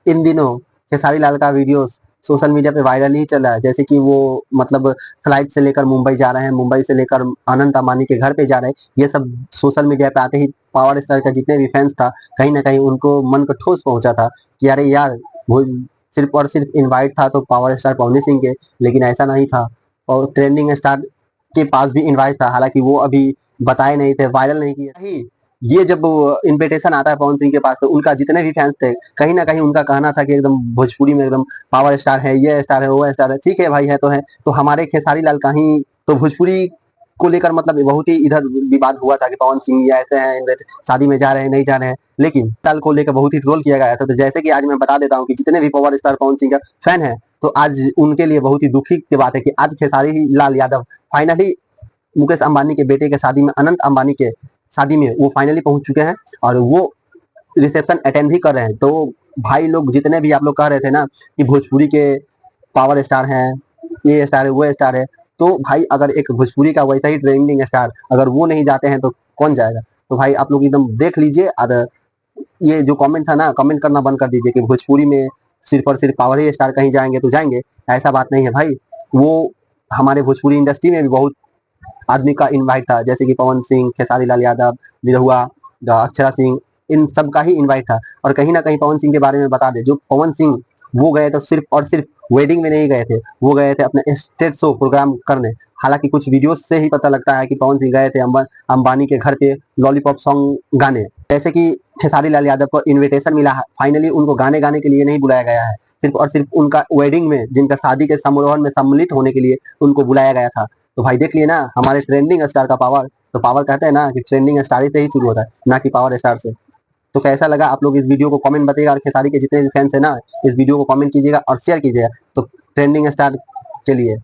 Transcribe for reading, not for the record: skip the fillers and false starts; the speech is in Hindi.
इन दिनों खेसारी लाल का वीडियो सोशल मीडिया पे वायरल ही चल रहा है। जैसे कि वो मतलब फ्लाइट से लेकर मुंबई जा रहे हैं, मुंबई से लेकर अनंत अंबानी के घर पे जा रहे हैं। ये सब सोशल मीडिया पे आते ही पावर स्टार का जितने भी फैंस था, कहीं ना कहीं उनको मन को ठोस पहुंचा था कि अरे यार, वो सिर्फ और सिर्फ इनवाइट था तो पावर स्टार पवन सिंह के, लेकिन ऐसा नहीं था। और ट्रेंडिंग स्टार के पास भी इनवाइट था, हालांकि वो अभी बताए नहीं थे, वायरल नहीं किए। ये जब इनविटेशन आता है पवन सिंह के पास, तो उनका जितने भी फैंस थे, कहीं ना कहीं उनका कहना था कि एकदम भोजपुरी में एकदम पावर स्टार है, ये स्टार है, वो स्टार है। ठीक है भाई, है तो है। तो हमारे खेसारी लाल का ही तो भोजपुरी को लेकर मतलब बहुत ही इधर विवाद हुआ था कि पवन सिंह ये ऐसे हैं, शादी में जा रहे हैं, नहीं जा रहे हैं, लेकिन लाल को लेकर बहुत ही ट्रोल किया गया था। तो जैसे कि आज मैं बता देता हूँ कि जितने भी पावर स्टार पवन सिंह का फैन है, तो आज उनके लिए बहुत ही दुखी की बात है कि आज खेसारी लाल यादव फाइनली मुकेश अंबानी के बेटे के शादी में, अनंत अंबानी के शादी में वो फाइनली पहुंच चुके हैं और वो रिसेप्शन अटेंड भी कर रहे हैं। तो भाई लोग जितने भी आप लोग कह रहे थे ना कि भोजपुरी के पावर स्टार हैं, ये स्टार है, वो स्टार है, तो भाई अगर एक भोजपुरी का वैसा ही ट्रेंडिंग स्टार अगर वो नहीं जाते हैं तो कौन जाएगा। तो भाई आप लोग एकदम देख लीजिए, और ये जो कमेंट था ना, कमेंट करना बंद कर दीजिए कि भोजपुरी में सिर्फ और सिर्फ पावर ही स्टार कहीं जाएंगे तो जाएंगे। ऐसा बात नहीं है भाई। वो हमारे भोजपुरी इंडस्ट्री में भी बहुत आदमी का इनवाइट था, जैसे कि पवन सिंह, खेसारी लाल यादव, निरहुआ, अक्षरा सिंह, इन सब का ही इनवाइट था। और कहीं ना कहीं पवन सिंह के बारे में बता दे, जो पवन सिंह वो गए तो सिर्फ और सिर्फ वेडिंग में नहीं गए थे, वो गए थे अपने स्टेज शो प्रोग्राम करने। हालांकि कुछ वीडियो से ही पता लगता है कि पवन सिंह गए थे अंबानी के घर पे लॉलीपॉप सॉन्ग गाने। जैसे कि खेसारी लाल यादव को इनविटेशन मिला है, फाइनली उनको गाने गाने के लिए नहीं बुलाया गया है, सिर्फ और सिर्फ उनका वेडिंग में, जिनका शादी के समारोह में सम्मिलित होने के लिए उनको बुलाया गया था। तो भाई देख लिए ना हमारे ट्रेंडिंग स्टार का पावर। तो पावर कहते हैं ना कि ट्रेंडिंग स्टार ही से ही शुरू होता है, ना कि पावर स्टार से। तो कैसा लगा आप लोग इस वीडियो को कमेंट बताइएगा, और खेसारी के जितने भी फैंस है ना, इस वीडियो को कमेंट कीजिएगा और शेयर कीजिएगा तो ट्रेंडिंग स्टार के लिए।